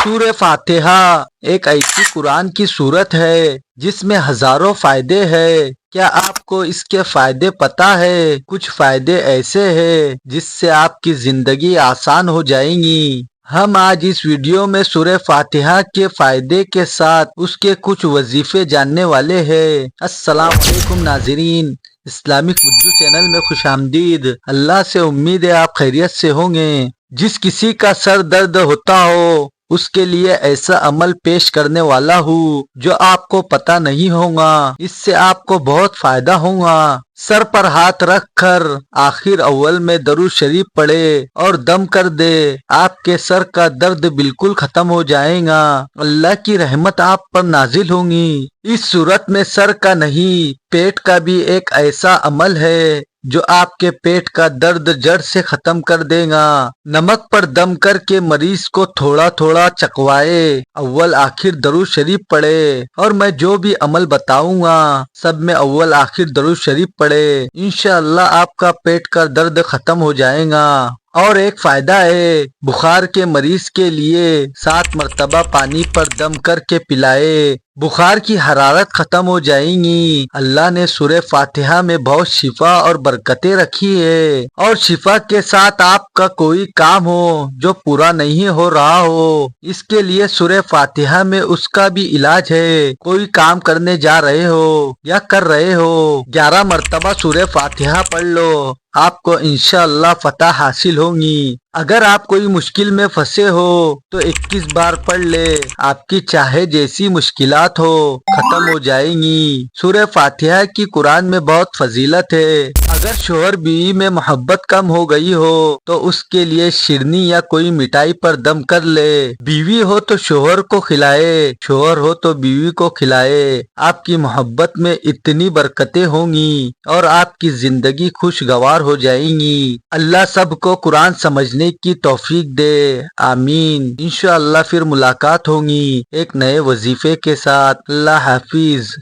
سورہ فاتحہ ایک ایسی قرآن کی سورت ہے جس میں ہزاروں فائدے ہیں۔ کیا آپ کو اس کے فائدے پتہ ہے؟ کچھ فائدے ایسے ہیں جس سے آپ کی زندگی آسان ہو جائیں گی۔ ہم آج اس ویڈیو میں سورہ فاتحہ کے فائدے کے ساتھ اس کے کچھ وظیفے جاننے والے ہیں۔ السلام علیکم ناظرین، اسلامک مجو چینل میں خوش آمدید۔ اللہ سے امید ہے آپ خیریت سے ہوں گے۔ جس کسی کا سر درد ہوتا ہو اس کے لیے ایسا عمل پیش کرنے والا ہوں جو آپ کو پتہ نہیں ہوگا، اس سے آپ کو بہت فائدہ ہوگا۔ سر پر ہاتھ رکھ کر آخر اول میں درود شریف پڑھے اور دم کر دے، آپ کے سر کا درد بالکل ختم ہو جائے گا۔ اللہ کی رحمت آپ پر نازل ہوگی۔ اس صورت میں سر کا نہیں، پیٹ کا بھی ایک ایسا عمل ہے جو آپ کے پیٹ کا درد جڑ سے ختم کر دے گا۔ نمک پر دم کر کے مریض کو تھوڑا تھوڑا چکھوائے، اول آخر درود شریف پڑھے، اور میں جو بھی عمل بتاؤں گا سب میں اول آخر درود شریف پڑھے، انشاءاللہ آپ کا پیٹ کا درد ختم ہو جائے گا۔ اور ایک فائدہ ہے، بخار کے مریض کے لیے 7 مرتبہ پانی پر دم کر کے پلائے، بخار کی حرارت ختم ہو جائیں گی۔ اللہ نے سورہ فاتحہ میں بہت شفا اور برکتیں رکھی ہے، اور شفا کے ساتھ آپ کا کوئی کام ہو جو پورا نہیں ہو رہا ہو، اس کے لیے سورہ فاتحہ میں اس کا بھی علاج ہے۔ کوئی کام کرنے جا رہے ہو یا کر رہے ہو، 11 مرتبہ سورہ فاتحہ پڑھ لو، آپ کو انشاءاللہ فتح حاصل ہوگی۔ اگر آپ کوئی مشکل میں پھنسے ہو تو 21 بار پڑھ لے، آپ کی چاہے جیسی مشکلات ہو ختم ہو جائیں گی۔ سورہ فاتحہ کی قرآن میں بہت فضیلت ہے۔ اگر شوہر بیوی میں محبت کم ہو گئی ہو تو اس کے لیے شیرنی یا کوئی مٹھائی پر دم کر لے، بیوی ہو تو شوہر کو کھلائے، شوہر ہو تو بیوی کو کھلائے، آپ کی محبت میں اتنی برکتیں ہوں گی اور آپ کی زندگی خوشگوار ہو جائیں گی۔ اللہ سب کو قرآن سمجھنے کی توفیق دے، آمین۔ انشاءاللہ پھر ملاقات ہوگی ایک نئے وظیفے کے ساتھ۔ اللہ حافظ۔